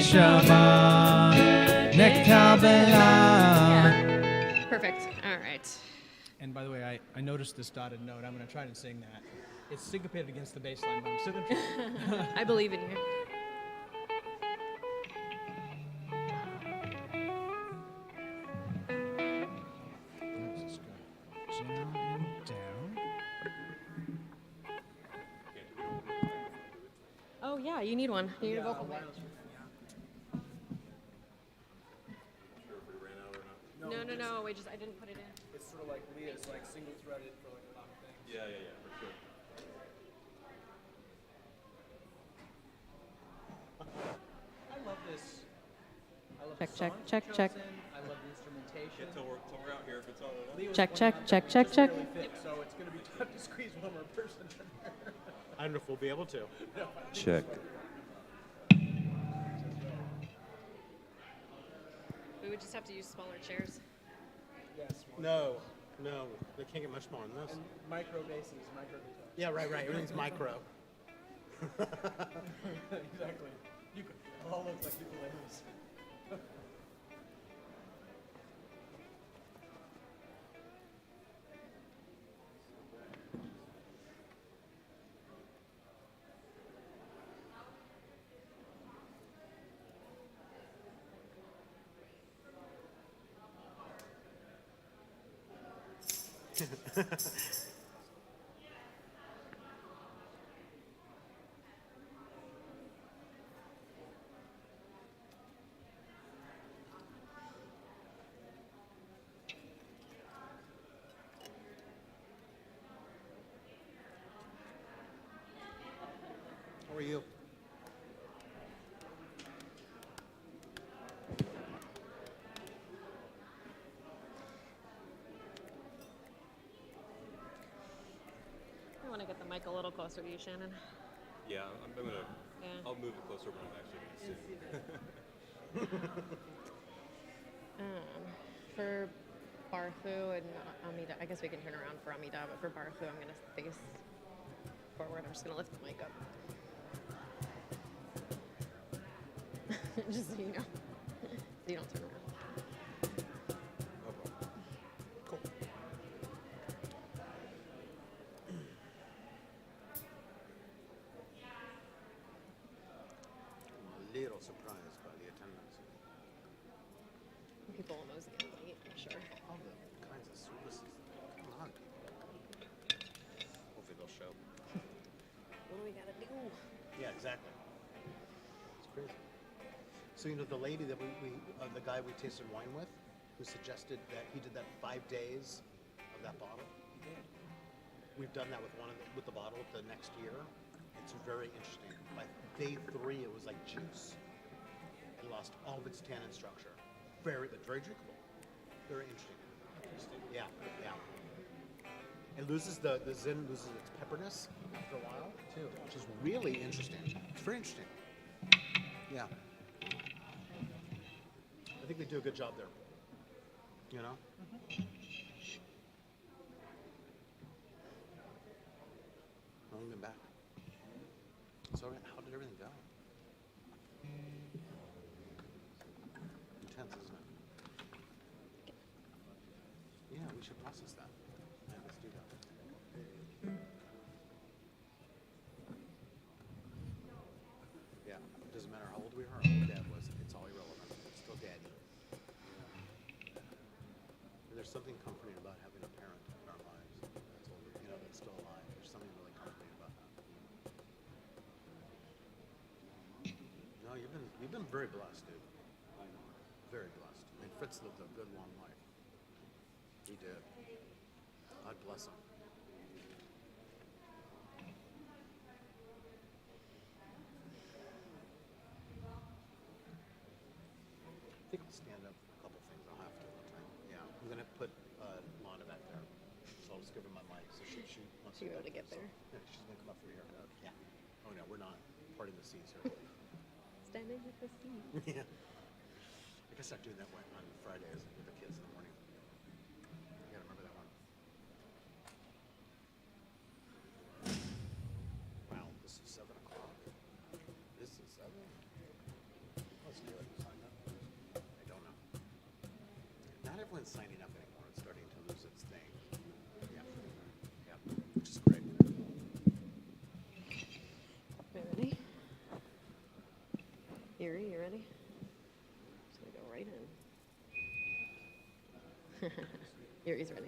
Shabbat, Yeah. Perfect. All right. And by the way, I noticed this dotted note. I'm going to try and sing that. It's syncopated against the bass line, but I'm still going to try. I believe in you. Let's just go down and down. Oh, yeah, you need one. You need a vocal mic. No. I didn't put it in. It's sort of like Leah's, like single-threaded for like a lot of things. Yeah, for sure. I love this. I love Check, the check, songs check, chosen. check. I love the instrumentation. Till we're out here if it's all right. Leah was Check, pointing check, out check, that check, it check. doesn't really fit, so it's going to be tough to squeeze one more person in there. I don't know if we'll be able to. Check. We would just have to use smaller chairs. Yes. No, they can't get much more than this. And micro basses, micro guitars. Yeah, right. Everything's micro. Exactly. You could all look like ukuleles. How are you? I want to get the mic a little closer to you, Shannon. Yeah, I'm gonna. Yeah. I'll move it closer when I'm actually gonna sing. For Barthu and Amida, I guess we can turn around for Amida, but for Barthu, I'm going to face forward. I'm just going to lift the mic up. Just so you know. So you don't turn around. Cool. I'm a little surprised by the attendance. People will nose again late, I'm sure. All the kinds of services. Come on, people. Hopefully they'll show. What do we got to do? Yeah, exactly. It's crazy. So the lady that the guy we tasted wine with, who suggested that he did that 5 days of that bottle. We've done that with with the bottle the next year. It's very interesting. By day 3, it was like juice. It lost all of its tannin structure. Very drinkable. Very interesting. Yeah. It loses the zin loses its pepperness after a while too, which is really interesting. It's very interesting. Yeah. I think they do a good job there. You know? I'll get back. So how did everything go? Intense, isn't it? Yeah, we should process that. Yeah, let's do that. Yeah, it doesn't matter how old we are, how old Dad was. It's all irrelevant. It's still Daddy. There's something comforting about having a parent in our lives that's older, that's still alive. There's something really comforting about that. No, you've been very blessed, dude. Very blessed. I mean, Fritz lived a good long life. He did. God bless him. I think I'll stand up for a couple things. I'll have to one time. Yeah, I'm gonna put Lana back there, so I'll just give her my mic. So she wants She to be able to get there. Yeah, she's gonna come up through here. Yeah. Oh no, we're not parting the seas here. Standing at the sea. Yeah. I guess I'm doing that one on Fridays with the kids in the morning. You gotta remember that one. Wow, this is 7 o'clock. This is 7. Oh, it's everyone's signing up anymore. It's starting to lose its thing. Yeah. Yeah. Which is great. Okay, ready? Erie, you ready? Just gonna go right in. Erie's ready.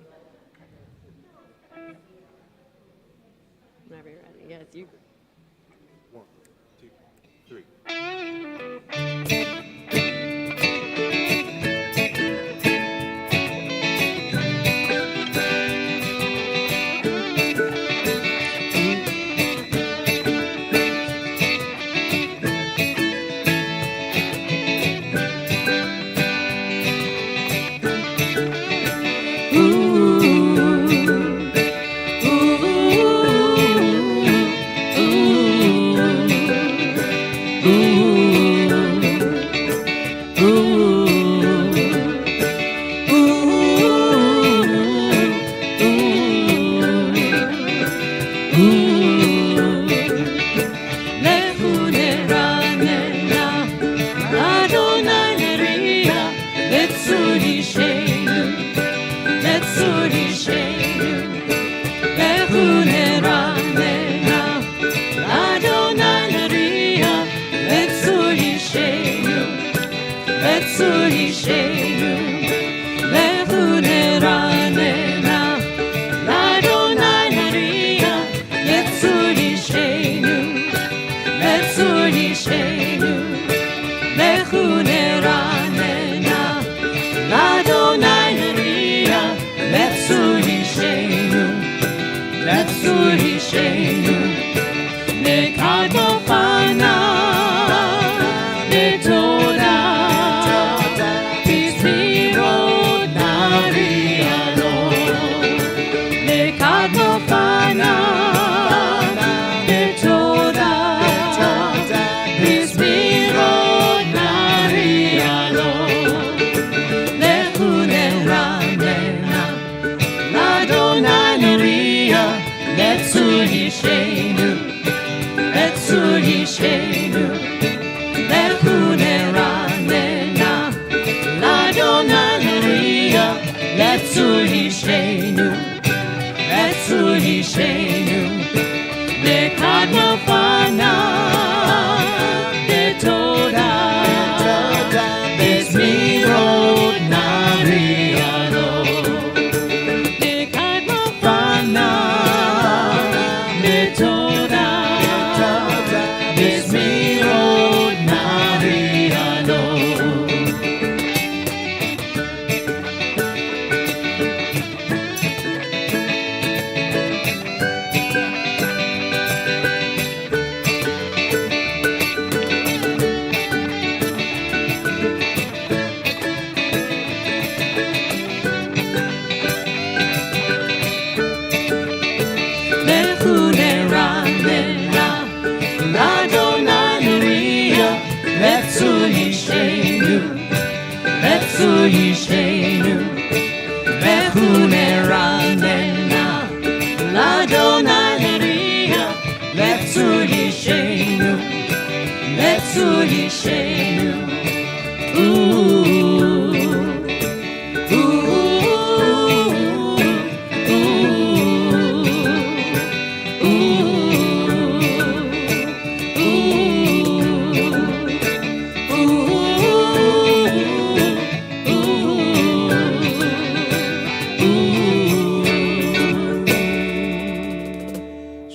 Whenever you're ready. Yeah, it's you. 1, 2, 3.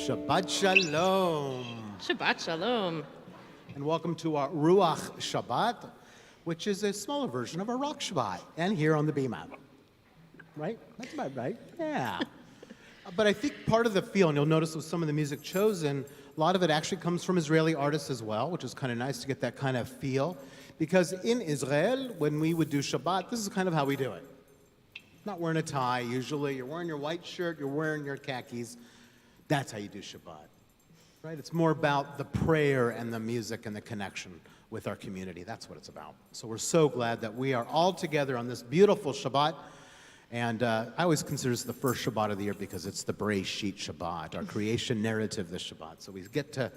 Shabbat Shalom. Shabbat Shalom. And welcome to our Ruach Shabbat, which is a smaller version of our Ruach Shabbat, and here on the Bima. Right? That's about right. Yeah. But I think part of the feel, and you'll notice with some of the music chosen, a lot of it actually comes from Israeli artists as well, which is kind of nice to get that kind of feel. Because in Israel, when we would do Shabbat, this is kind of how we do it. Not wearing a tie, usually. You're wearing your white shirt, you're wearing your khakis. That's how you do Shabbat, right? It's more about the prayer and the music and the connection with our community. That's what it's about. So we're so glad that we are all together on this beautiful Shabbat. And I always consider this the first Shabbat of the year because it's the Bereshit Shabbat, our creation narrative this Shabbat. So we get to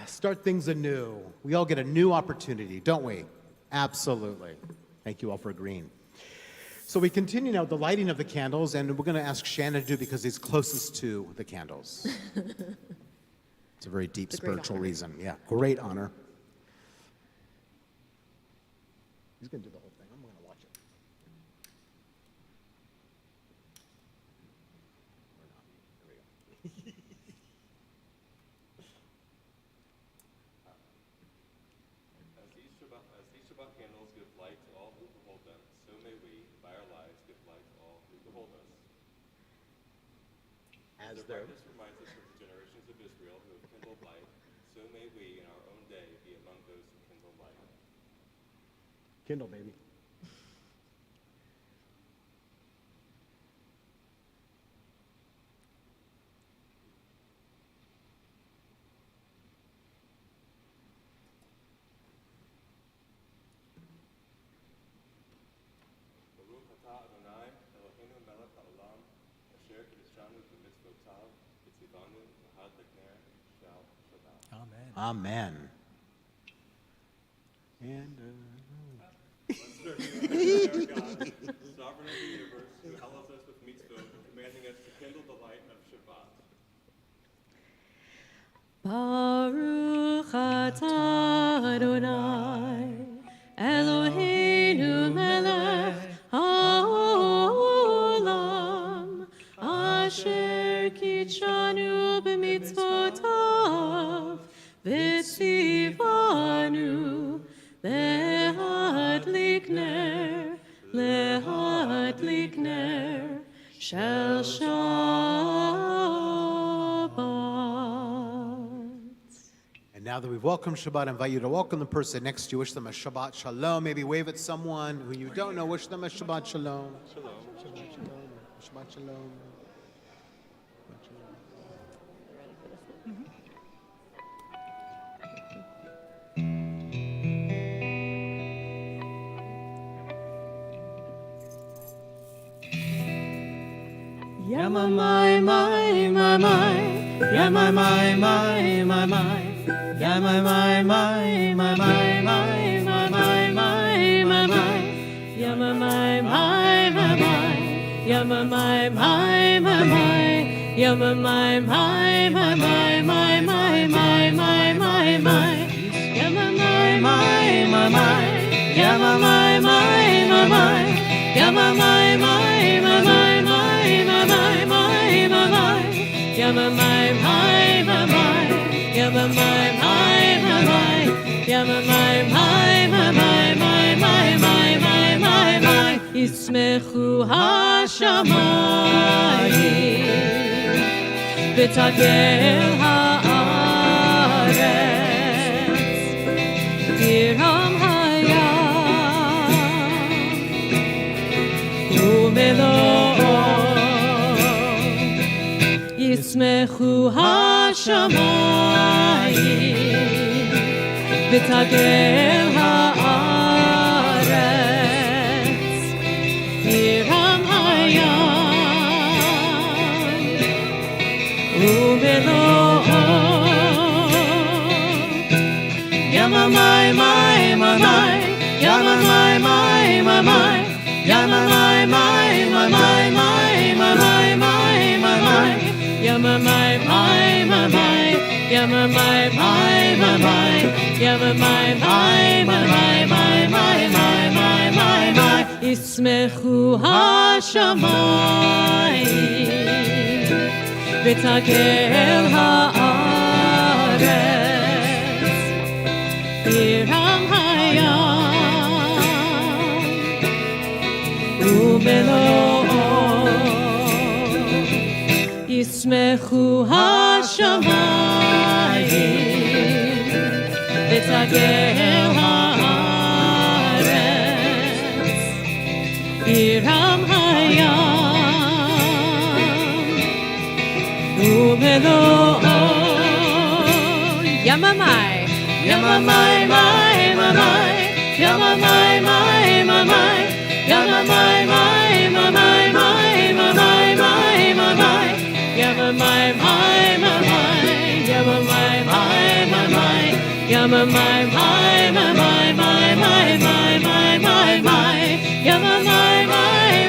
start things anew. We all get a new opportunity, don't we? Absolutely. Thank you all for agreeing. So we continue now with the lighting of the candles, and we're going to ask Shannon to do it because he's closest to the candles. It's a very deep It's a great spiritual honor. reason. Yeah, great honor. He's going to do the whole thing. I'm going to watch it. Or not. There we go. As these Shabbat candles give light to all who behold them, so may we, by our lives, give light to all who behold us. As Their they're brightness reminds us of the generations of Israel who have kindled light, so may we, in our own day, be among those who kindle light. Kindle, baby. Baruch atah Adonai, Eloheinu melech haolam, asher kiddushanu b'mitzvotav, v'tzivanu l'had lekner shel Shabbat. Amen. Amen. And Our God, sovereign of the universe, who hallows us with mitzvot, commanding us to kindle the light of Shabbat. Baruch atah Adonai, Eloheinu melech haolam, asher kitshanu b'mitzvotav, v'tzivanu lehadlik ner shel Shabbat. And now that we've welcomed Shabbat, I invite you to welcome the person next to you. Wish them a Shabbat Shalom. Maybe wave at someone who you don't know. Wish them a Shabbat Shalom. Shalom. Shabbat Shalom. Shabbat Shalom. Yama my my my my, yama my my my my, yama my my my my my my my my my my, yama my my my my, yama my my my my, yama my my my my my my my my my my, yama my my my my, yama my my my my, yama my my my my. Yama my my my my, yama my my my my, yama my my my my my my my my my my. Yismechu hashamayim, v'tagel haaretz, tiram hayam, u'melo. ישמחו השמיים ותגל הארץ ירם הים ומלואו ימה מי מי מי מי ימה מי מי מי מי ימה מי מי מי מי מי מי מי מי Yama my my my my, yama my my my my, yama my my my my my my my my my. Yismechu hashamayim, v'tagel haaretz, biram hayam, u'melo. ישמחו השמיים ותגל הארץ ירם הים ומלואו יממי יממי מי ממי יממי מי ממי יממי מי ממי מי ממי ממי Yama my my my my, yama my my my my, yama my my my my my my my my my my, yama my my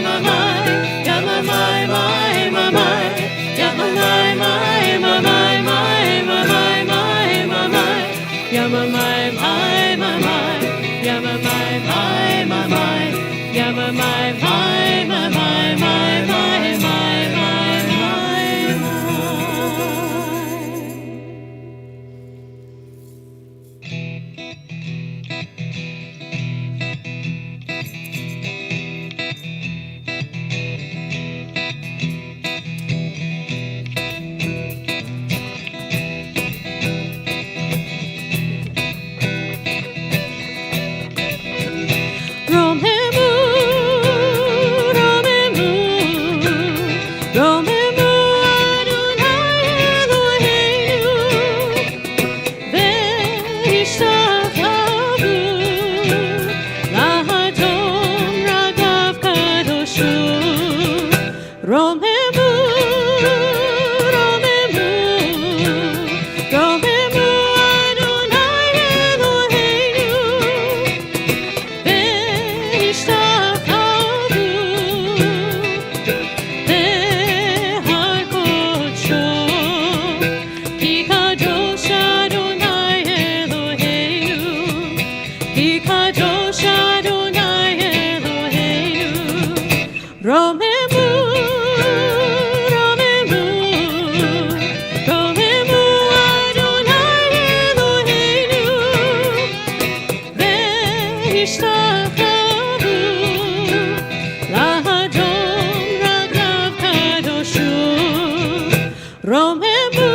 השתחוו לאדון רגליו קדושו רוממו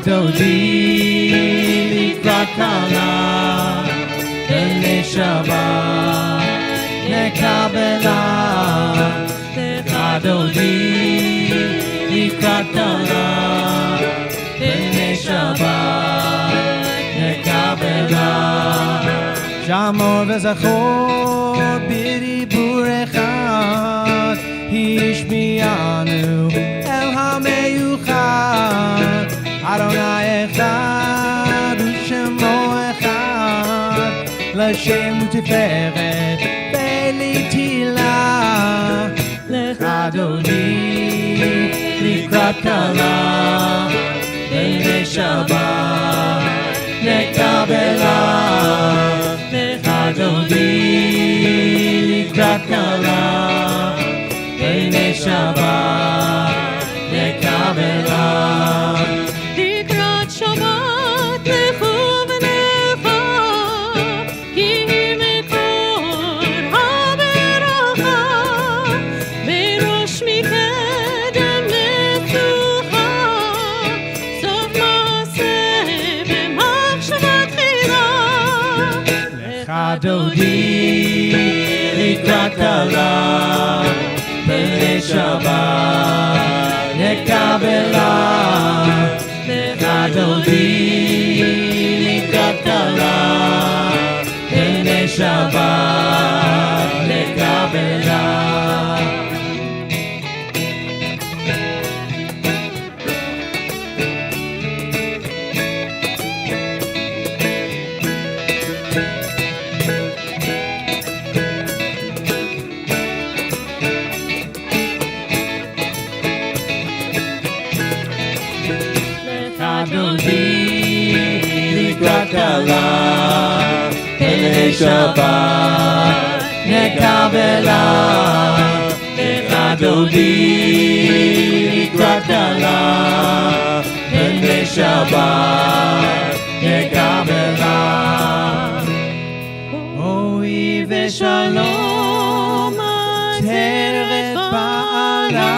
דודי לקראת קלה ולשבת נקבלה לך דודי לקראת קלה ולשבת נקבלה שמור וזכור בדיבור אחד השמיענו אל המיוחד אדוני אחד ושמו אחד לשם ותפארת ולתהילה לך אדוני לקראת קלה ולשבת נקבלה לך אדוני לקראת קלה ולשבת נקבלה דודי לקראת קלה ולשבת נקבלה לך דודי לקראת קלה ולשבת נקבלה קלה ולשבת נקבלה לך דודי לקראת קלה ולשבת נקבלה אוי ושלום תרד בעלה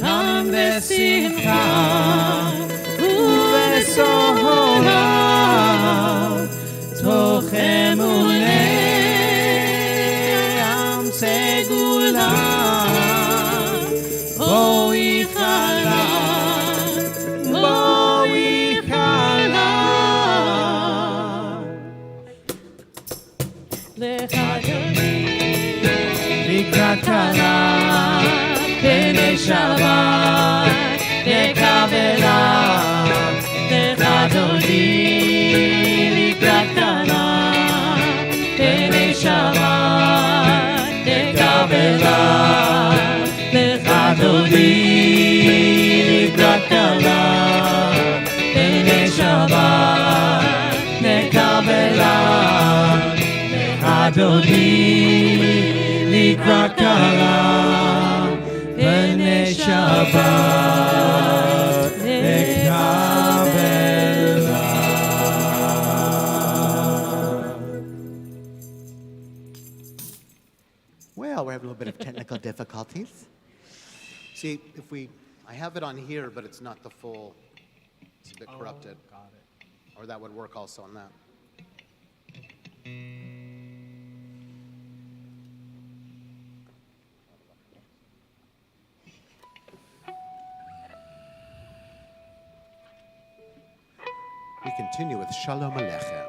גם בשמחה סהולה תוך אמוני עם סגולה בואי חלה בואי חלה לך דודי לקראת קלה ולשבת נקבלה אדוני לקראת קלה ולשבת נקבלה לך אדוני לקראת קלה ולשבת נקבלה לך אדוני לקראת קלה ולשבת Well, we're having a little bit of technical difficulties. See, I have it on here, but it's not the full, it's a bit corrupted. Got it. Or that would work also on that. We continue with Shalom Aleichem.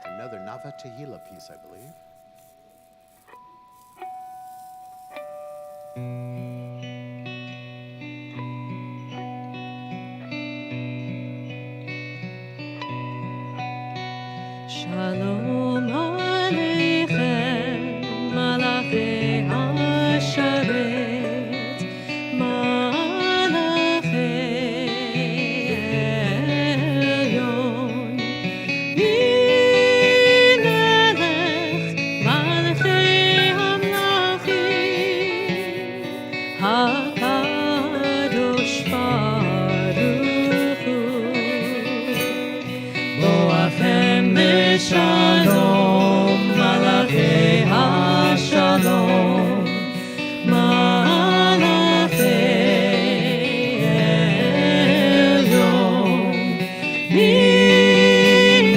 Another Nava Tehillah piece, I believe. Shalom Aleichem, Malachei HaSharet, Malachei Elyon, Melech, Malachei Hamlachim, HaKadosh Baruch Hu, Boachem Shalom, Malachei HaShalom, Malachei Elyon,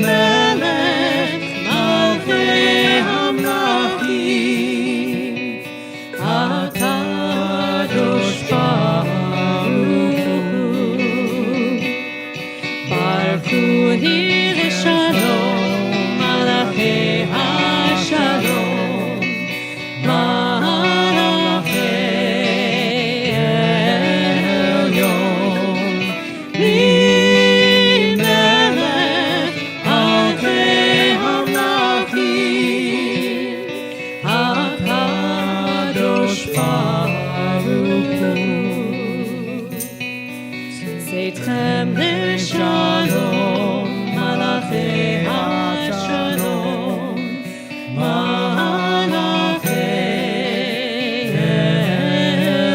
Melech Malchei Hamlachim, HaKadosh Baruch Hu, Baruch Shalom, Malachei HaShalom, Malachei Elyon, Melech Malchei Hamlachim, HaKadosh Baruch Hu, Zeitchem L'Shalom, Malachei HaShalom, Malachei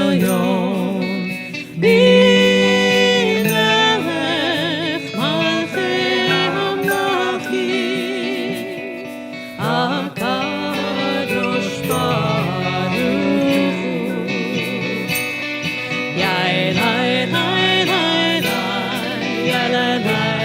Elyon, Melech Malchei Hamlachim, HaKadosh Baruch Hu, Yai Lai Lai Lai Lai, Yai Lai Lai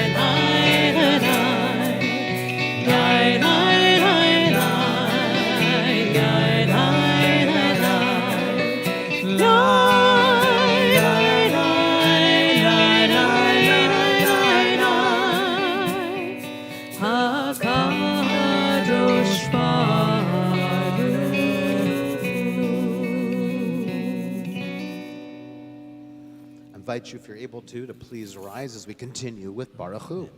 I invite you, if you're able to please rise as we continue with Baruch Hu.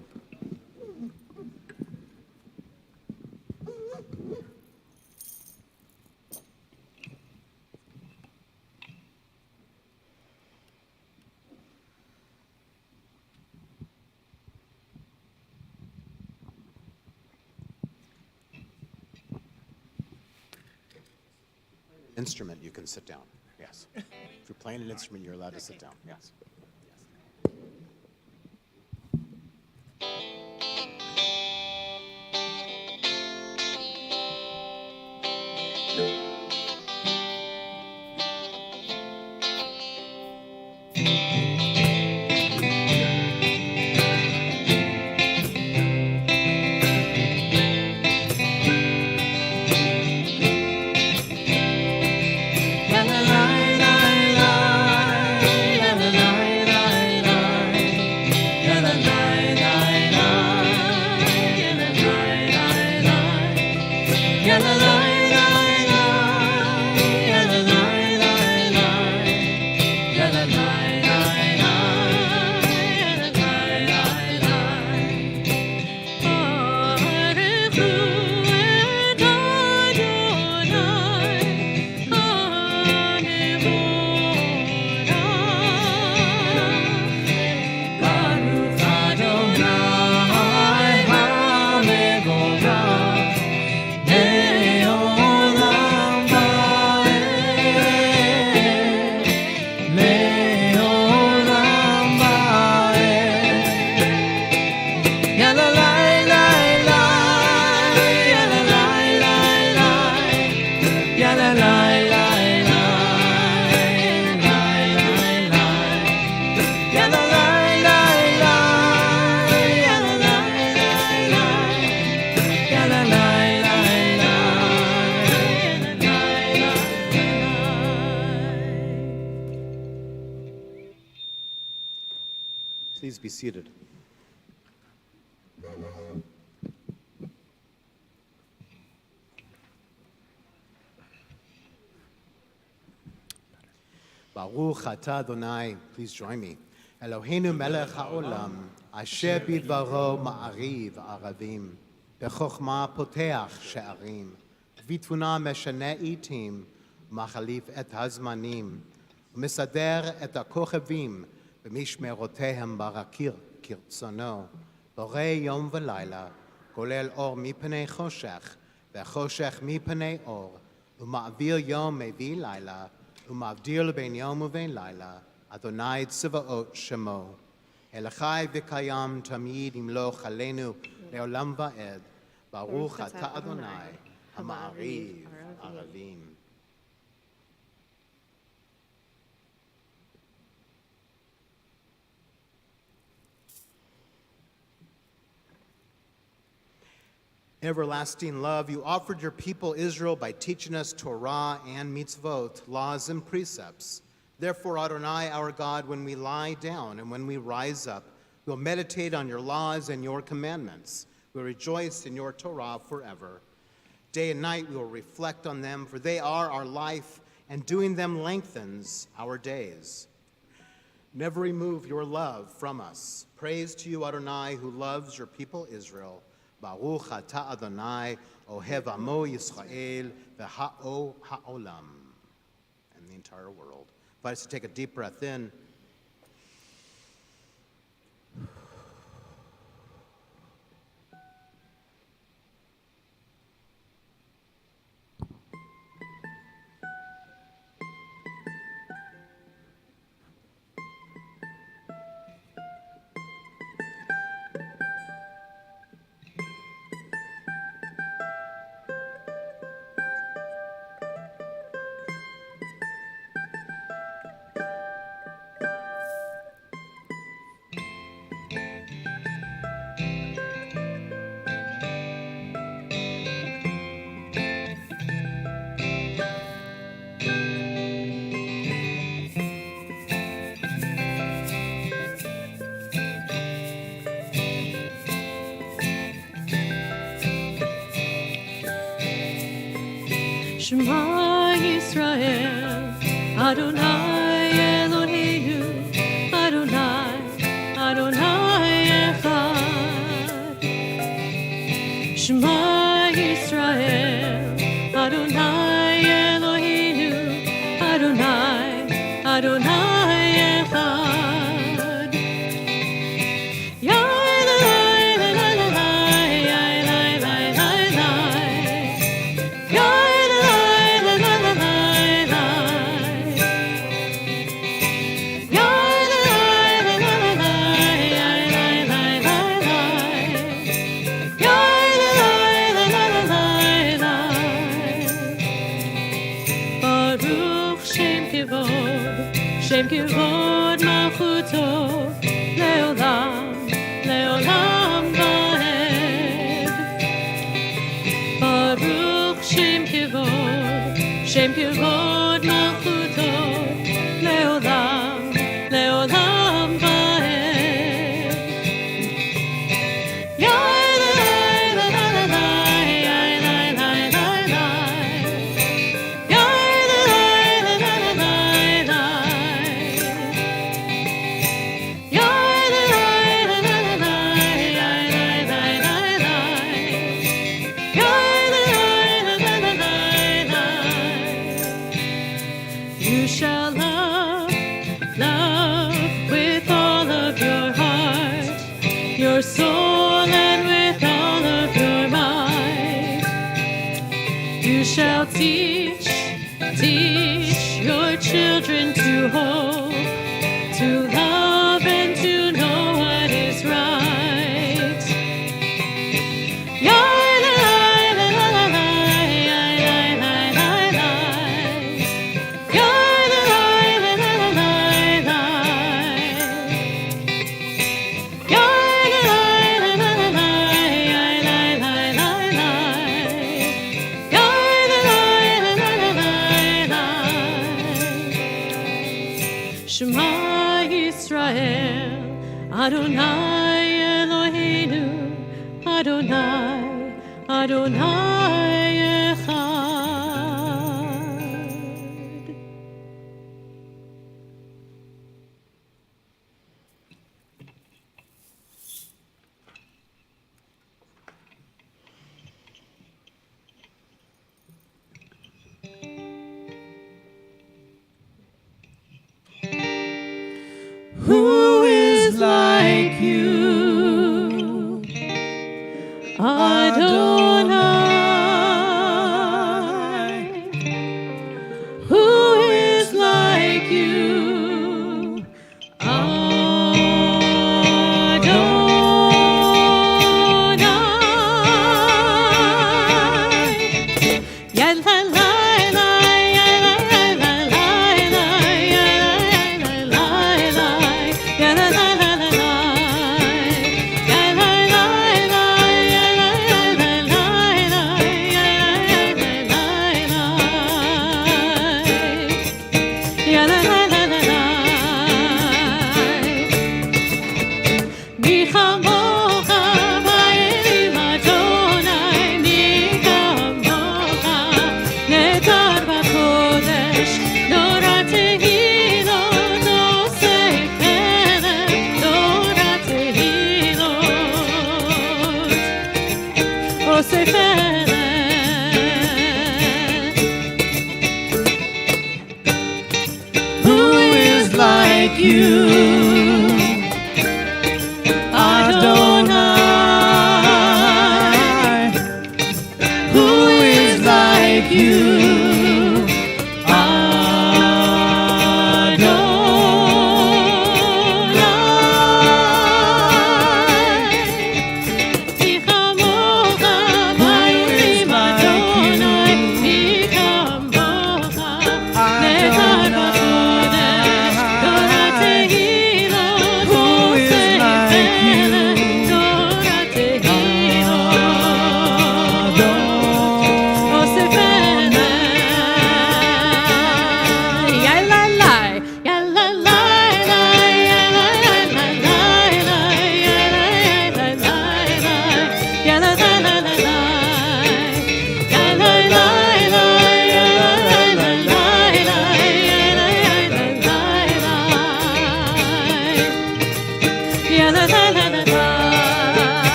Instrument, you can sit down. Yes. If you're playing an instrument, you're allowed to sit down. Yes. Leolam. Please be seated. Baruch atah Adonai, please join me. Eloheinu melech haolam, asher bidvaro ma'ariv aravim, bechokma poteach she'arim, vituna meshane itim, machalif et hazmanim, umesader et הכוכבים במשמרותיהם ברקיר כרצונו, בורא יום ולילה, כולל אור מפני חושך, וחושך מפני אור, ומעביר יום מביא לילה, ומבדיל בין יום ובין לילה, אדוני צבאות שמו. אלחי וקיים תמיד ימלוך עלינו לעולם ועד, ברוך אתה אדוני, המעריב ערבים. Everlasting love, you offered your people Israel by teaching us Torah and mitzvot, laws and precepts. Therefore, Adonai, our God, when we lie down and when we rise up, we'll meditate on your laws and your commandments. We'll rejoice in your Torah forever. Day and night we will reflect on them, for they are our life, and doing them lengthens our days. Never remove your love from us. Praise to you, Adonai, who loves your people Israel. Baruch atah Adonai, ohev amo Yisrael, v'ha'o ha'olam, and the entire world. Invite us to take a deep breath in. Shema Yisrael, Adonai Eloheinu, Adonai, Adonai Echad. Shema Yisrael, Adonai Eloheinu, Adonai, Adonai Echad. Shem kivod malchuto leolam, leolam vaed. Baruch Shem kivod malchuto leolam, leolam vaed. Your soul and with all of your might. You shall teach your children to hope, to love and to know what is right. Shema Adonai Eloheinu, Adonai, Adonai Echad. Who is like you, Adonai? Who is like you, Adonai? Ya la la la, ya la la la la, ya la la la, ya la la la la, ya la la la, ya la la la, ya la la la la. Mi chamocha ba'elim Adonai, mi chamocha netar b'kodesh, Torah tehilot osei chelem, Torah tehilot osei chelem. who is like you, Adonai? Who is like you,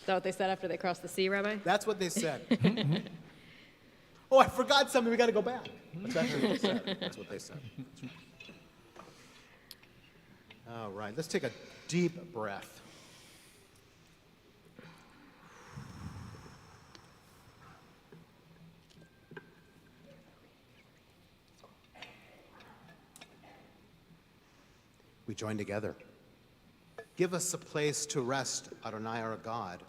Is that what they said after they crossed the sea, Rabbi? That's what they said. Oh, I forgot something. We got to go back. That's actually what they said. That's what they said. All right, let's take a deep breath. We join together. Give us a place to rest, Adonai our God.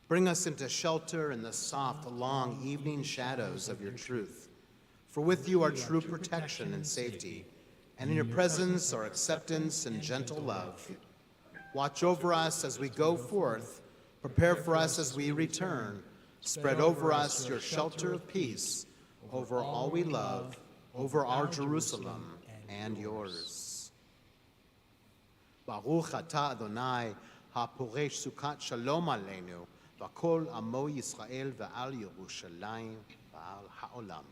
Bring us into shelter in the soft, long evening shadows of your truth. For with you are true protection and safety, and in your presence are acceptance and gentle love. Watch over us as we go forth. Prepare for us as we return. Spread over us your shelter of peace, over all we love, over our Jerusalem and yours. Baruch atah Adonai, ha'poresh sukat shalom aleinu, v'kol amo Yisrael ve'al Yerushalayim ve'al ha'olam.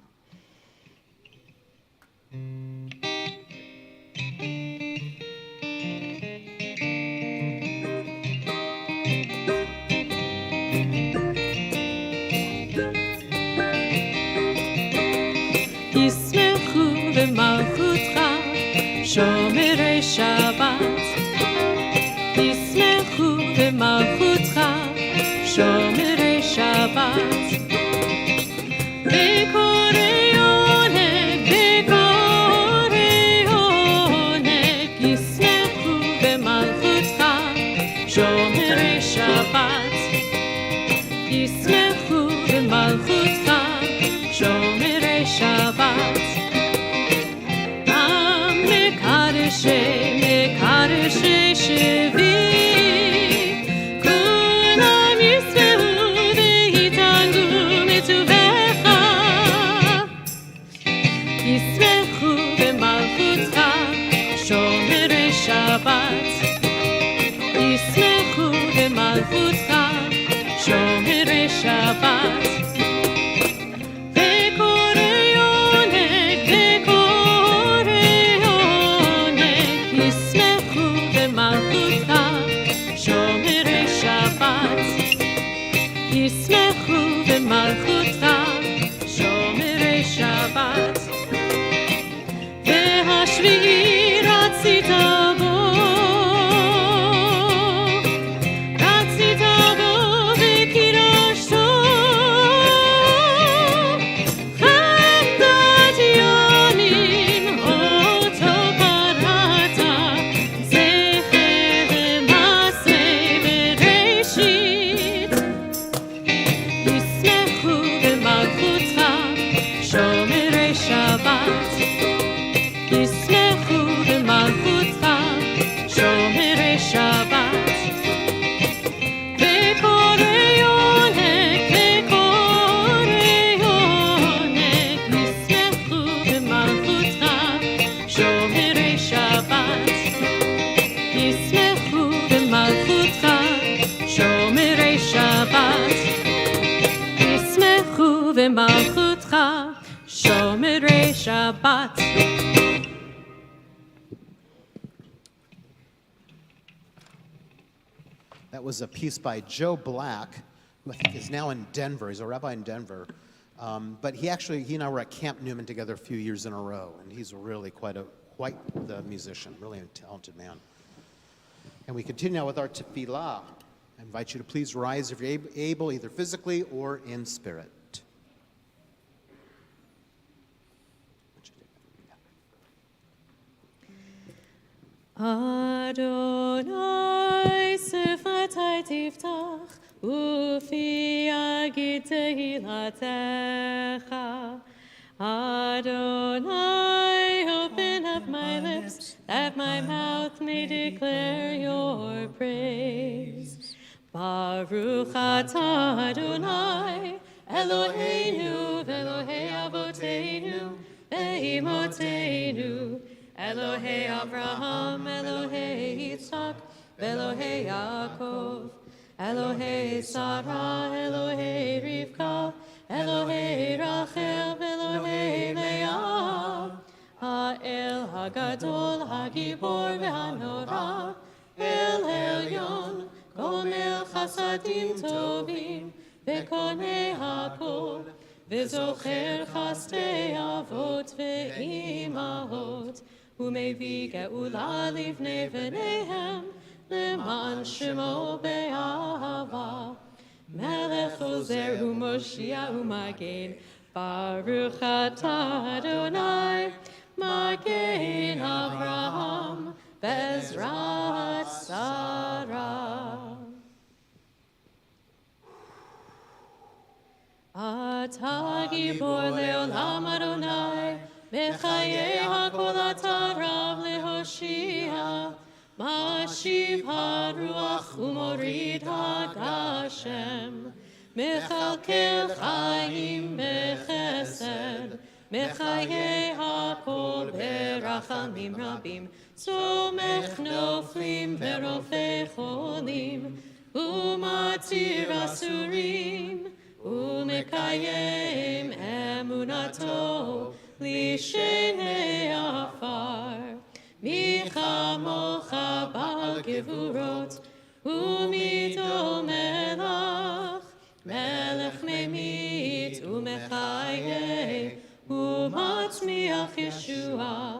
ישמחו במלכותך שומרי שבת. ישמחו במלכותך שומרי שבת. בקורי עונג, בקורי עונג. ישמחו במלכותך שומרי שבת. ישמחו במלכותך שומרי שבת. מקדשי שבי, כולם ישמחו ויתענגו מטובך. ישמחו במלכותך שומרי שבת וקוראי עונג ישמחו במלכותך שומרי שבת ישמחו במלכותך שומרי שבת והשביעי רצית בו וקידשתו חמדת ימים אותו קראת זכר ומעשה בראשית ישמחו במלכותך שומרי שבת ישמחו במלכותך שומרי שבת וקוראי עונג ישמחו במלכותך שומרי שבת ישמחו במלכותך שומרי שבת ישמחו במלכותך שומרי שבת. That was a piece by Joe Black, who I think is now in Denver. He's a rabbi in Denver. But he and I were at Camp Newman together a few years in a row, and he's really quite the musician, really a talented man. And we continue now with our tefillah. I invite you to please rise if you're able, either physically or in spirit. Adonai sifratai tiftach ufi yagid tehilatecha Adonai open up my lips that my mouth may declare your praise Baruch atah Adonai Eloheinu v'Elohei avoteinu ve'imotenu Elohei Abraham, Elohei Yitzhak, Elohei Yaakov, Elohei Sarah, Elohei Rivka, Elohei Rachel, Elohei Leah, Ha'el Hagadol, Hagibor ve'Hanora, El Elyon, Gomel Chasadim Tovim, Ve'konei Hakol, Ve'zocher Chastei Avot ve'imahot, ומביא גאולה לבני בניהם למען שמו באהבה מלך עוזר ומושיע ומגן ברוך אתה אדוני מגן אברהם בעזרת שרה אתה גיבור לעולם אדוני בחיי הכל אתה רב להושיע, משיב הרוח ומוריד הגשם, מכלכל חיים בחסד, מחיי הכל ברחמים רבים, צומח נופלים ורופא חולים, ומתיר אסורים, ומקיים אמונתו, לשני עפר, מי כמוך בעל גבורות, ומיתו מלך, מלך ממית ומחיה, ומצמיח ישועה,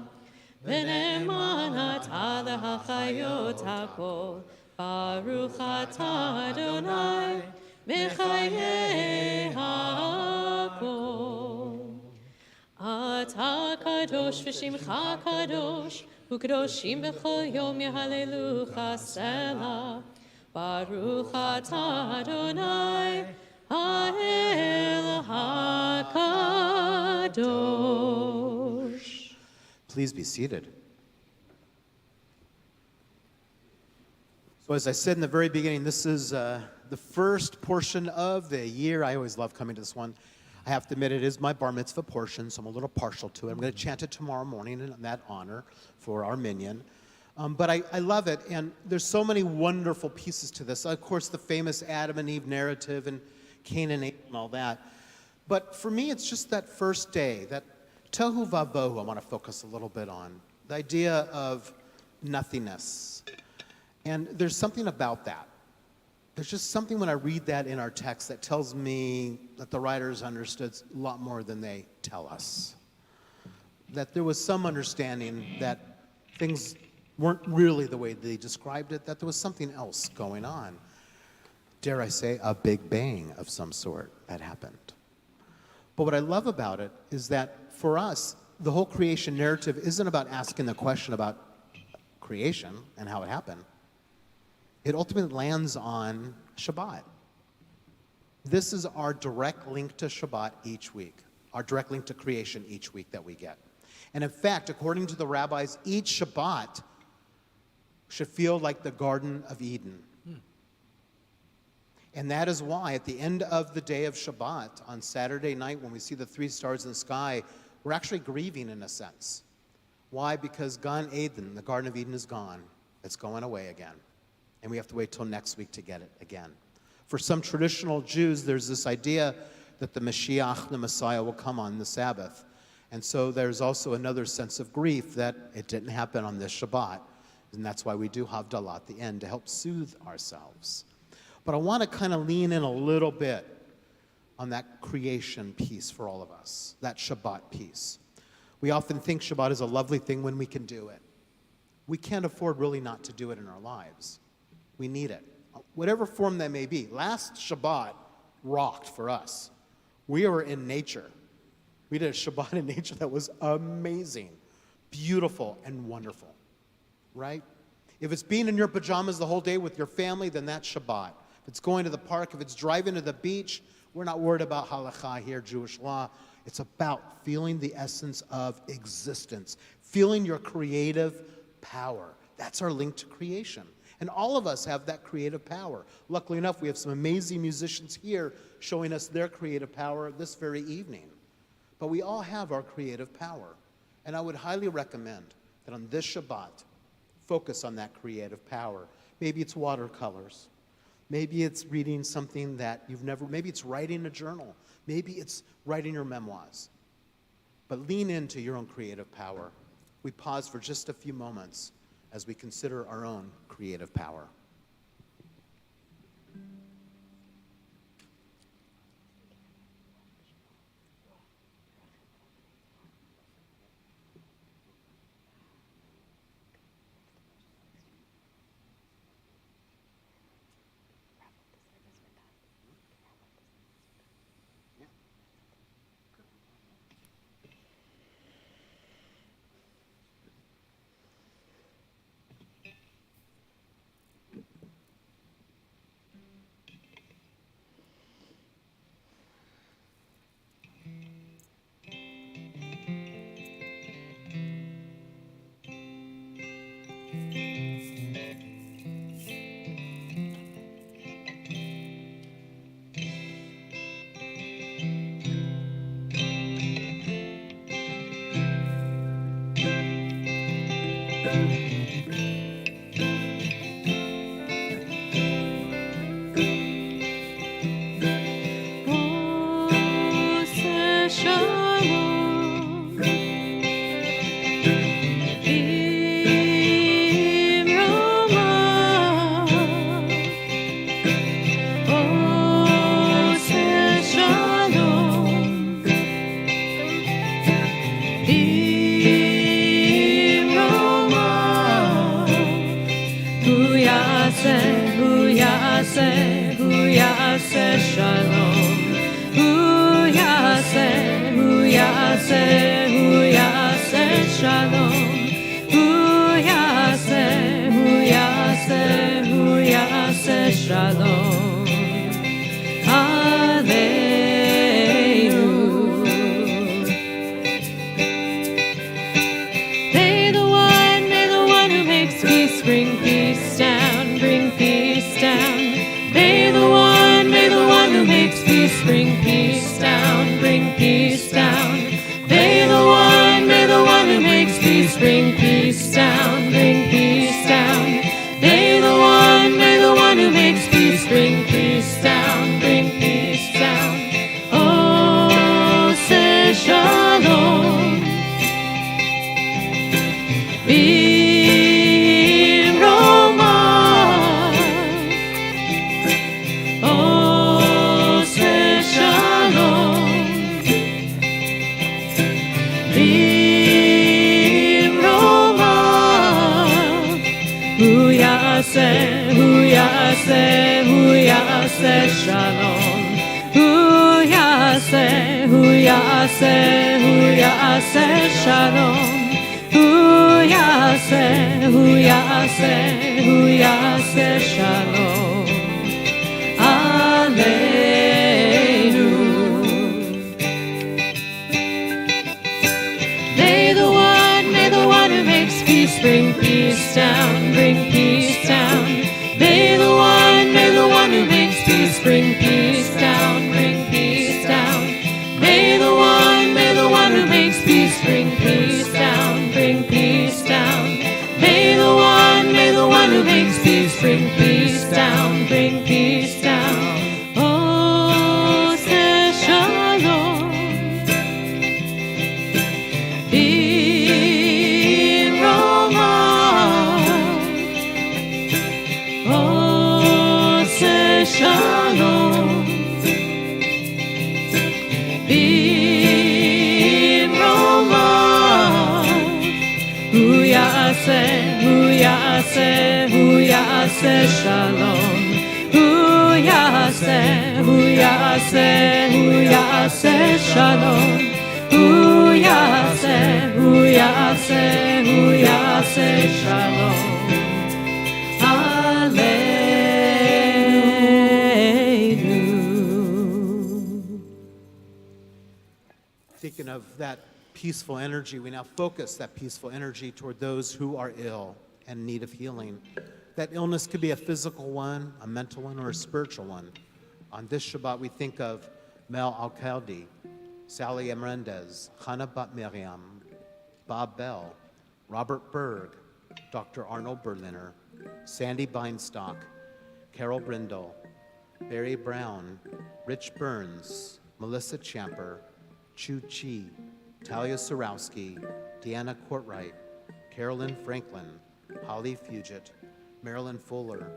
ונאמן אתה להחיות הכל, ברוך אתה אדוני, בחיי הכל. אתה קדוש ושמך קדוש, וקדושים בכל יום יהללוך סלע. ברוך אתה אדוני, האל הקדוש. Please be seated. So as I said in the very beginning, this is the first portion of the year. I always love coming to this one. I have to admit, it is my bar mitzvah portion, so I'm a little partial to it. I'm going to chant it tomorrow morning in that honor for our minyan. But I love it, and there's so many wonderful pieces to this. Of course, the famous Adam and Eve narrative and Cain and Abel and all that. But for me, it's just that first day, that tohu vabohu I want to focus a little bit on. The idea of nothingness. And there's something about that. There's just something when I read that in our text that tells me that the writers understood a lot more than they tell us. That there was some understanding that things weren't really the way they described it, that there was something else going on. Dare I say, a big bang of some sort that happened. But what I love about it is that for us, the whole creation narrative isn't about asking the question about creation and how it happened. It ultimately lands on Shabbat. This is our direct link to Shabbat each week, our direct link to creation each week that we get. And in fact, according to the rabbis, each Shabbat should feel like the Garden of Eden. And that is why at the end of the day of Shabbat, on Saturday night, when we see the 3 stars in the sky, we're actually grieving in a sense. Why? Because Gan Eden, the Garden of Eden, is gone. It's going away again. And we have to wait till next week to get it again. For some traditional Jews, there's this idea that the Mashiach, the Messiah, will come on the Sabbath. And so there's also another sense of grief that it didn't happen on this Shabbat. And that's why we do Havdalah at the end, to help soothe ourselves. But I want to kind of lean in a little bit on that creation piece for all of us, that Shabbat piece. We often think Shabbat is a lovely thing when we can do it. We can't afford really not to do it in our lives. We need it, whatever form that may be. Last Shabbat rocked for us. We were in nature. We did a Shabbat in nature that was amazing, beautiful, and wonderful, right? If it's being in your pajamas the whole day with your family, then that's Shabbat. If it's going to the park, if it's driving to the beach, we're not worried about halakha here, Jewish law. It's about feeling the essence of existence, feeling your creative power. That's our link to creation. And all of us have that creative power. Luckily enough, we have some amazing musicians here showing us their creative power this very evening. But we all have our creative power. And I would highly recommend that on this Shabbat, focus on that creative power. Maybe it's watercolors. Maybe it's reading something that you've never, maybe it's writing a journal. Maybe it's writing your memoirs. But lean into your own creative power. We pause for just a few moments as we consider our own creative power. Bring peace down, bring peace ya'aseh shalom. Hu ya'aseh shalom. Hu ya'aseh shalom. Aleinu. May the one who makes peace bring peace down, bring peace down. May the one who makes peace bring peace down, bring peace down. May the one who makes peace bring peace down, bring peace down. May the one who makes peace bring peace down, bring peace down. Oh, say shalom. In Roma. Oh, say shalom. In Roma. Hu ya'aseh shalom. Hu ya'aseh shalom. Hu ya'aseh shalom. Aleinu. Thinking of that peaceful energy, we now focus that peaceful energy toward those who are ill and in need of healing. That illness could be a physical one, a mental one, or a spiritual one. On this Shabbat, we think of Mel Al-Khaldi, Sally Emrendez, Hannah Bat Miriam, Bob Bell, Robert Berg, Dr. Arnold Berliner, Sandy Beinstock, Carol Brindle, Barry Brown, Rich Burns, Melissa Champer, Chu Chi, Talia Sorowski, Deanna Courtwright, Carolyn Franklin, Holly Fugit, Marilyn Fuller,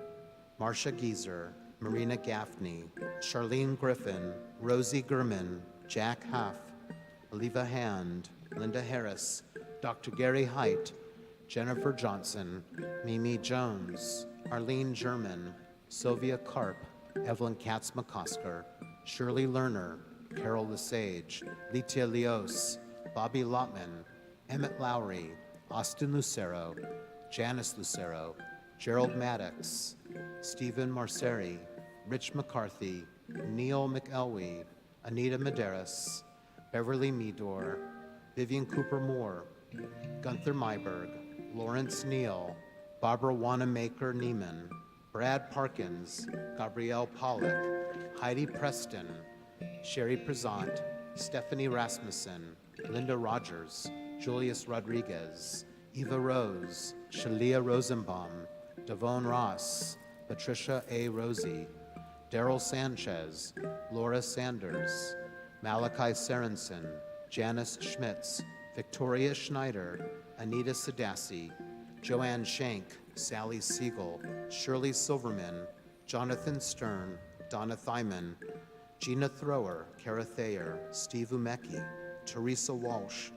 Marcia Gieser, Marina Gaffney, Charlene Griffin, Rosie Gurman, Jack Huff, Oliva Hand, Linda Harris, Dr. Gary Height, Jennifer Johnson, Mimi Jones, Arlene German, Sylvia Karp, Evelyn Katz-McCosker, Shirley Lerner, Carol Lesage, Litia Leos, Bobby Lotman, Emmett Lowry, Austin Lucero, Janice Lucero, Gerald Maddox, Stephen Marceri, Rich McCarthy, Neil McElwee, Anita Medeiros, Beverly Meador, Vivian Cooper Moore, Gunther Myberg, Lawrence Neal, Barbara Wanamaker Neiman, Brad Parkins, Gabrielle Pollock, Heidi Preston, Sherry Prezant, Stephanie Rasmussen, Linda Rogers, Julius Rodriguez, Eva Rose, Shalia Rosenbaum, Devon Ross, Patricia A. Rosie, Daryl Sanchez, Laura Sanders, Malachi Sorensen, Janice Schmitz, Victoria Schneider, Anita Sadassi, Joanne Shank, Sally Siegel, Shirley Silverman, Jonathan Stern, Donna Thyman, Gina Thrower, Kara Thayer, Steve Umecki, Teresa Walsh,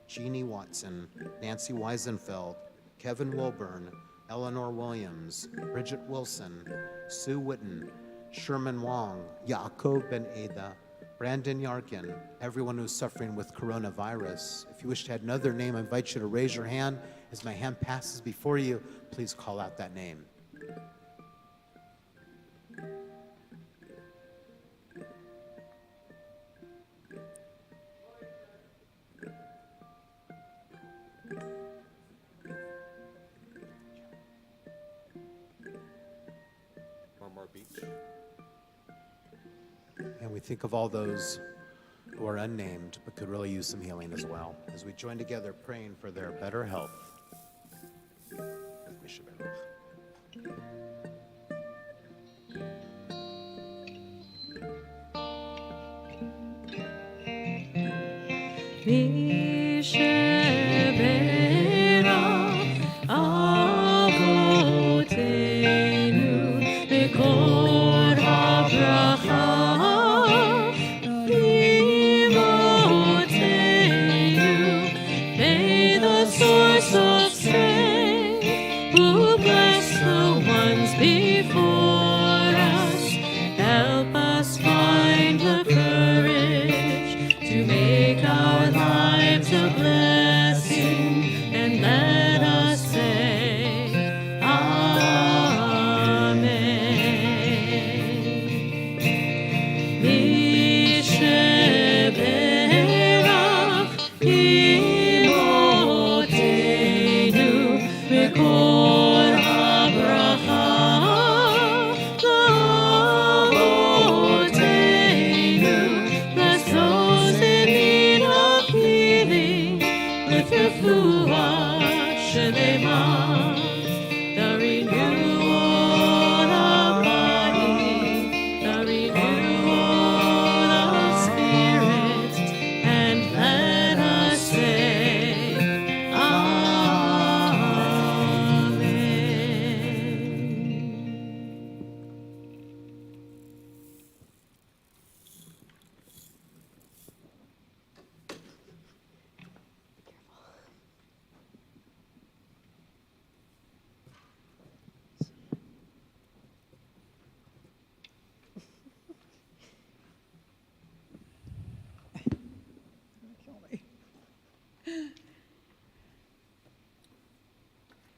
Jeannie Watson, Nancy Weisenfeld, Kevin Wilburn, Eleanor Williams, Bridget Wilson, Sue Witten, Sherman Wong, Yaakov Ben Ada, Brandon Yarkin, everyone who's suffering with coronavirus. If you wish to add another name, I invite you to raise your hand. As my hand passes before you, please call out that name. Beach. And we think of all those who are unnamed but could really use some healing as well, as we join together praying for their better health.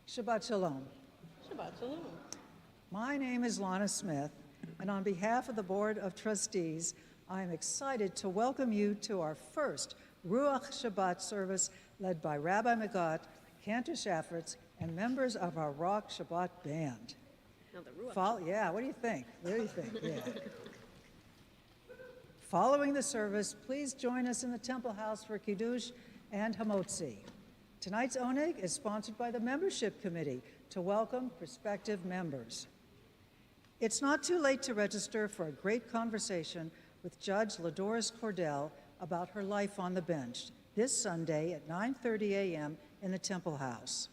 Shabbat Shalom. Shabbat Shalom. My name is Lana Smith, and on behalf of the Board of Trustees, I am excited to welcome you to our first Ruach Shabbat service led by Rabbi Magat, Cantor Shafritz, and members of our Ruach Shabbat band. Now the Ruach. Yeah, what do you think? What do you think? Yeah. Following the service, please join us in the Temple House for Kiddush and Hamotzi. Tonight's Oneg is sponsored by the Membership Committee to welcome prospective members. It's not too late to register for a great conversation with Judge LaDoris Cordell about her life on the bench this Sunday at 9:30 a.m. in the Temple House.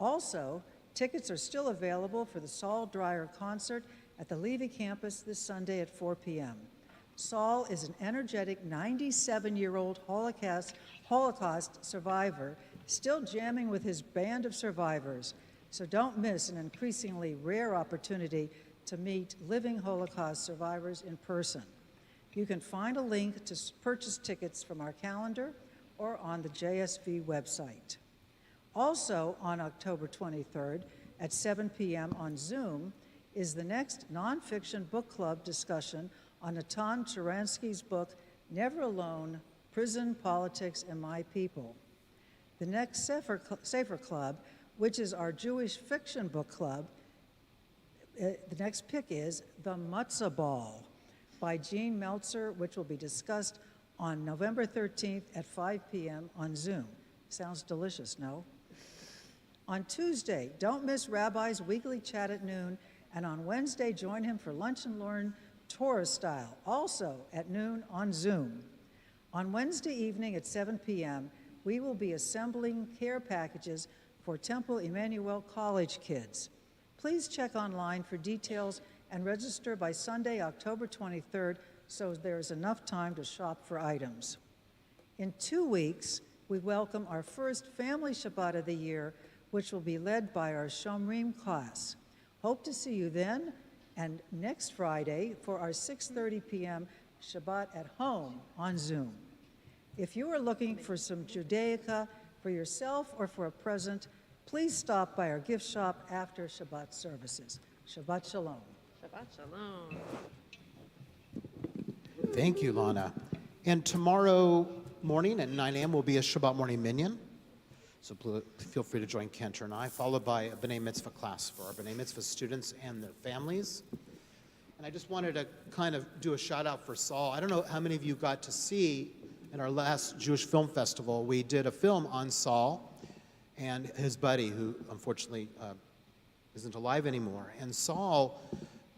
Also, tickets are still available for the Saul Dreyer concert at the Levy campus this Sunday at 4 p.m. Saul is an energetic 97-year-old Holocaust survivor still jamming with his band of survivors, so don't miss an increasingly rare opportunity to meet living Holocaust survivors in person. You can find a link to purchase tickets from our calendar or on the JSV website. Also on October 23rd at 7 p.m. on Zoom is the next nonfiction book club discussion on Natan Sharansky's book, Never Alone, Prison, Politics, and My People. The next Sefer Club, which is our Jewish fiction book club, the next pick is The Matzah Ball by Gene Meltzer, which will be discussed on November 13th at 5 p.m. on Zoom. Sounds delicious, no? On Tuesday, don't miss Rabbi's weekly chat at noon, and on Wednesday, join him for Lunch and Learn Torah style, also at noon on Zoom. On Wednesday evening at 7 p.m., we will be assembling care packages for Temple Emanu-El college kids. Please check online for details and register by Sunday, October 23rd, so there is enough time to shop for items. In 2 weeks, we welcome our first Family Shabbat of the year, which will be led by our Shomrim class. Hope to see you then, and next Friday for our 6:30 p.m. Shabbat at home on Zoom. If you are looking for some Judaica for yourself or for a present, please stop by our gift shop after Shabbat services. Shabbat Shalom. Shabbat Shalom. Thank you, Lana. And tomorrow morning at 9 a.m. will be a Shabbat morning minyan. So feel free to join Kenter and I, followed by a B'nai Mitzvah class for our B'nai Mitzvah students and their families. And I just wanted to kind of do a shout out for Saul. I don't know how many of you got to see in our last Jewish Film Festival, we did a film on Saul and his buddy, who unfortunately isn't alive anymore. And Saul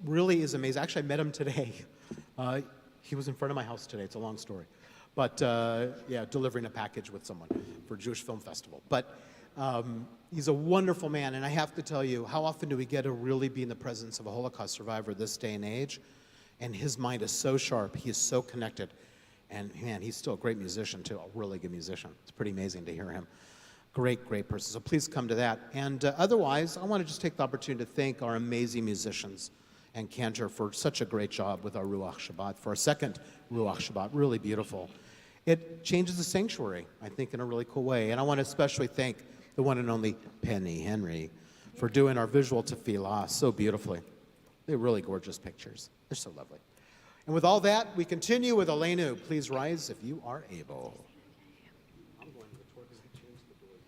really is amazing. Actually, I met him today. He was in front of my house today. It's a long story. But yeah, delivering a package with someone for Jewish Film Festival. But he's a wonderful man, and I have to tell you, how often do we get to really be in the presence of a Holocaust survivor this day and age? And his mind is so sharp. He is so connected. And man, he's still a great musician too, a really good musician. It's pretty amazing to hear him. Great, great person. So please come to that. And otherwise, I want to just take the opportunity to thank our amazing musicians and Cantor for such a great job with our Ruach Shabbat, for our second Ruach Shabbat, really beautiful. It changes the sanctuary, I think, in a really cool way. And I want to especially thank the one and only Penny Henry for doing our visual tefillah so beautifully. They're really gorgeous pictures. They're so lovely. And with all that, we continue with Aleinu. Please rise if you are able. I'm going to the tour because I changed the doors.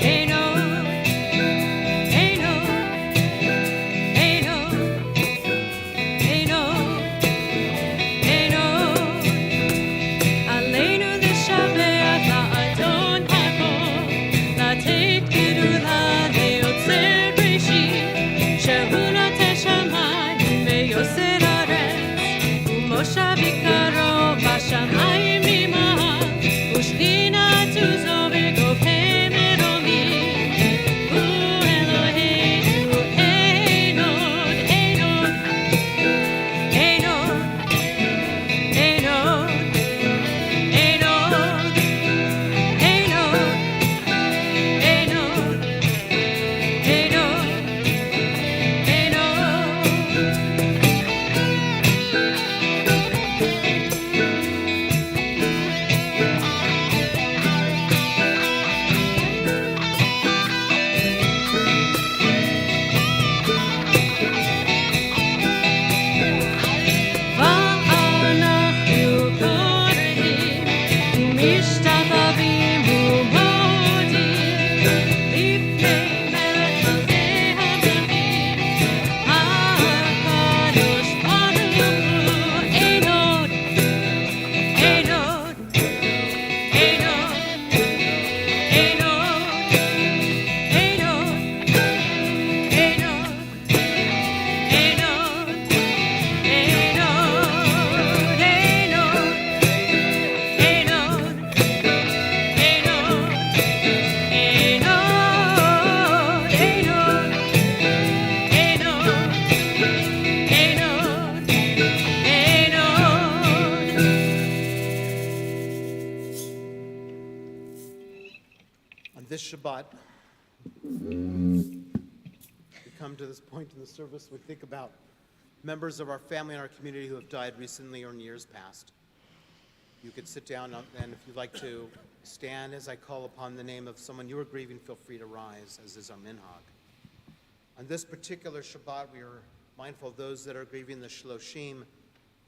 Hey, This Shabbat, we come to this point in the service, we think about members of our family and our community who have died recently or in years past. You could sit down, and if you'd like to stand as I call upon the name of someone you are grieving, feel free to rise, as is our minhag. On this particular Shabbat, we are mindful of those that are grieving the Shloshim,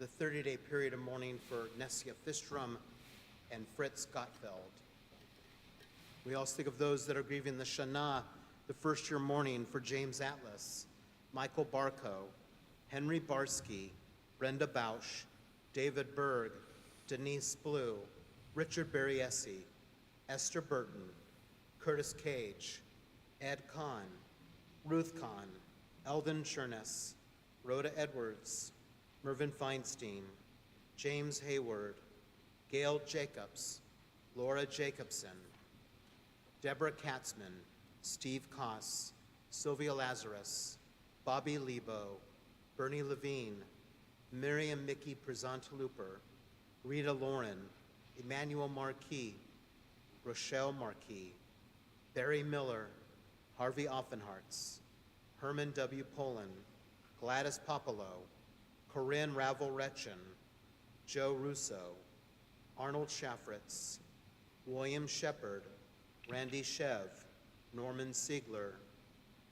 the 30-day period of mourning for Nessia Fistrom and Fritz Gottfeld. We also think of those that are grieving the Shana, the first-year mourning for James Atlas, Michael Barco, Henry Barsky, Brenda Bausch, David Berg, Denise Blue, Richard Berriesi, Esther Burton, Curtis Cage, Ed Kahn, Ruth Kahn, Eldon Cherness, Rhoda Edwards, Mervyn Feinstein, James Hayward, Gail Jacobs, Laura Jacobson, Deborah Katzman, Steve Koss, Sylvia Lazarus, Bobby Lebo, Bernie Levine, Miriam Mickey Prezantaluper, Rita Lauren, Emmanuel Marquis, Rochelle Marquis, Barry Miller, Harvey Offenhartz, Herman W. Poland, Gladys Popolo, Corinne Ravel-Retchen, Joe Russo, Arnold Schaffritz, William Shepard, Randy Shev, Norman Siegler,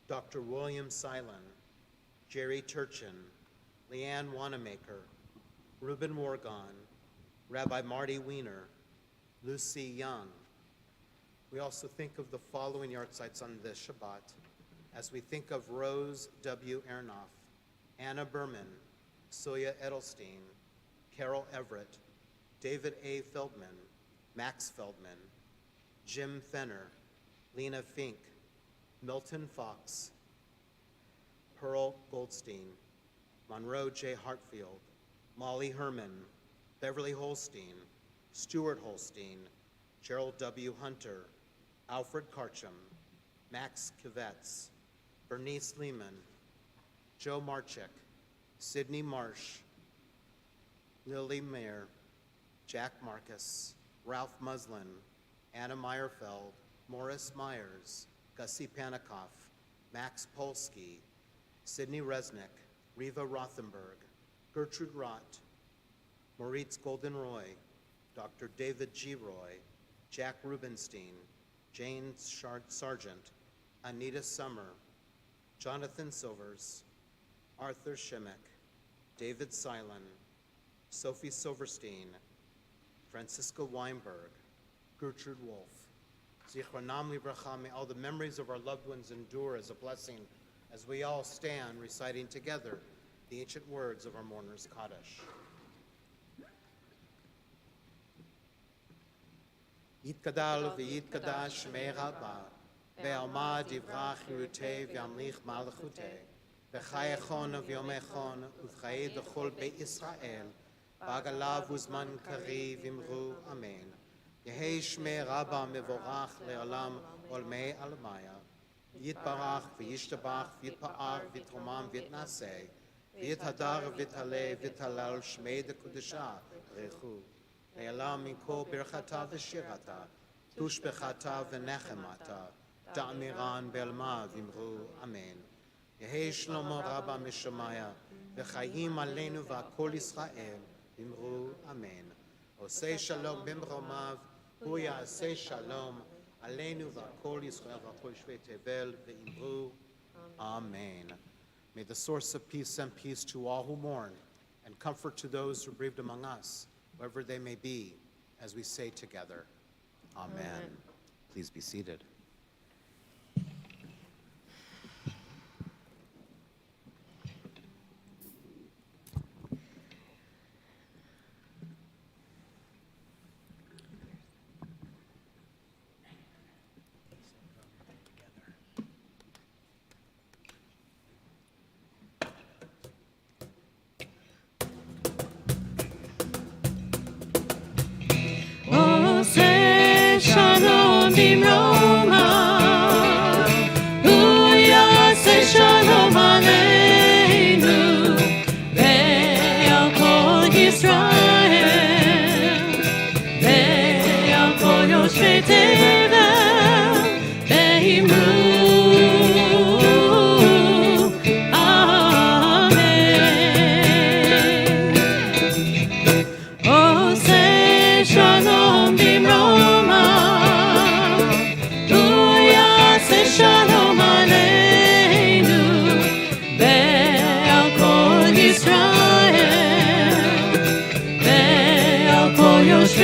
Dr. William Silen, Jerry Turchin, Leanne Wanamaker, Reuben Morgan, Rabbi Marty Weiner, Lucy Young. We also think of the following yahrzeits on this Shabbat as we think of Rose W. Ernoff, Anna Berman, Soya Edelstein, Carol Everett, David A. Feldman, Max Feldman, Jim Fenner, Lena Fink, Milton Fox, Pearl Goldstein, Monroe J. Hartfield, Molly Herman, Beverly Holstein, Stuart Holstein, Gerald W. Hunter, Alfred Karcham, Max Kvetz, Bernice Lehman, Joe Marchik, Sidney Marsh, Lily Mayer, Jack Marcus, Ralph Muslin, Anna Meyerfeld, Morris Myers, Gussie Panikoff, Max Polsky, Sidney Resnick, Riva Rothenberg, Gertrude Rott, Moritz Goldenroy, Dr. David G. Roy, Jack Rubenstein, Jane Sargent, Anita Summer, Jonathan Silvers, Arthur Shemek, David Silen, Sophie Silverstein, Francisca Weinberg, Gertrude Wolf. Zichronam Livracha, may all the memories of our loved ones endure as a blessing as we all stand reciting together the ancient words of our mourner's Kaddish. Yitkadal v'yitkadash shmei Rabba, ve'alma divrach yirutei v'yamlich malachutei, v'chayachon v'yomechon uv'chayei d'chol be'Yisrael, b'agalav uzman kari v'imru amen. Yehei shmei Rabba mevorach le'olam olmei almaya, yitbarach v'yishtabach v'yitpa'ar v'yitromam v'yitnaseh, v'yithadar v'yithaleh v'yithalal shmei d'kudesha rechu. Le'olam minko birchata v'shirata, tushbechata v'nechemata, ta'amiran be'alma v'imru amen. Yehei shlomo Rabba mishamaya, v'chayim aleinu v'akol Yisrael, v'imru amen. Osei shalom b'mromav, hu ya'aseh shalom, aleinu v'akol Yisrael v'akol shvei tevel, v'imru amen. May the source of peace send peace to all who mourn, and comfort to those who are bereaved among us, wherever they may be, as we say together, amen. Please be seated. Say shalom bimroma, Huya say shalom aleinu, ve'al kol Yisrael, ve'al kol yoshvei tevel,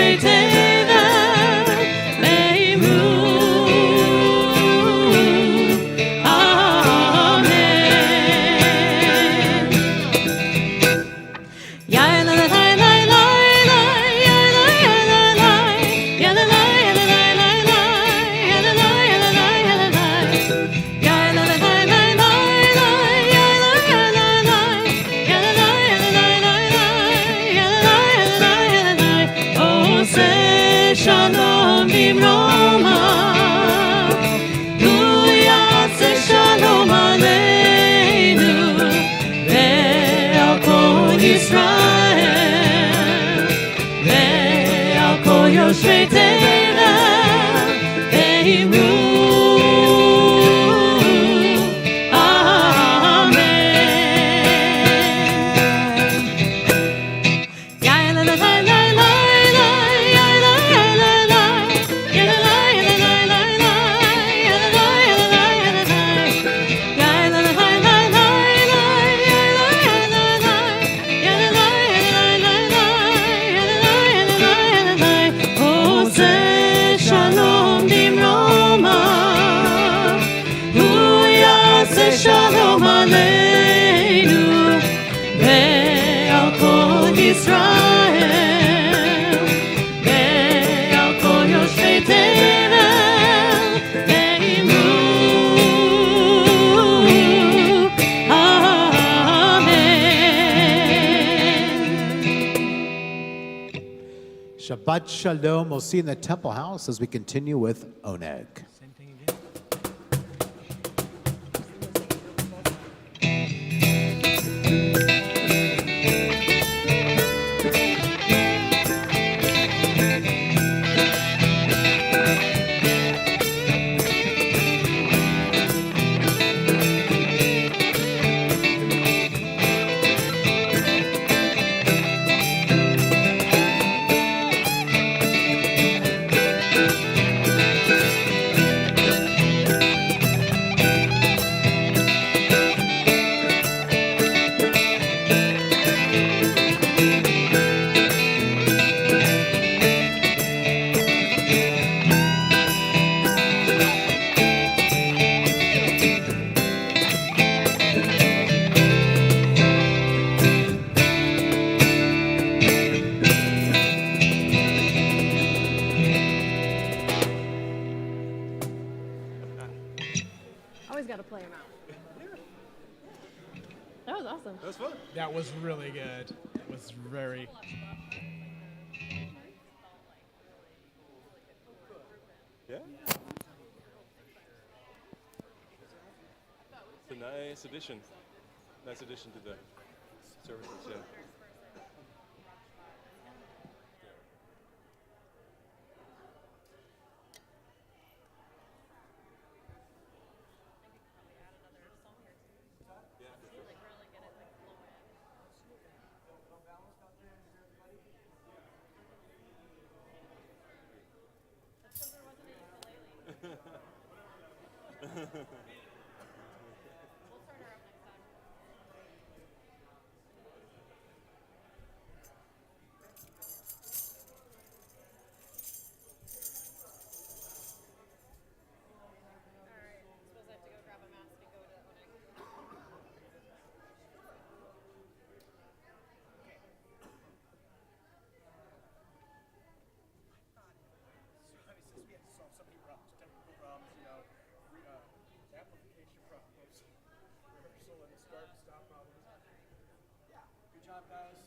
Yoshvei Tevel Eimu. Amen. Ya la la la la la la, ya la ya la la, ya la la ya la la la la, ya la la ya la la ya la la, ya la la la la la la, ya la ya la la, ya la la ya la la la la, ya la la ya la la ya la la. Oh, say shalom bimroma, Hu yaseh shalom aleinu, ve'al kol Yisrael, ve'al kol Yoshvei Tevel Eimu. Shalom aleinu, ve'al kol Yisrael, ve'al kol Yoshvei Tevel Eimu. Amen. Shabbat Shalom. We'll see you in the Temple House as we continue with Oneg. Same thing again. Always got to play them out. That was awesome. That was fun. That was really good. That was very. Yeah? It's a nice addition. Nice addition to the services, yeah. Amplification problems, rehearsal and start and stop problems. Yeah, good job, guys.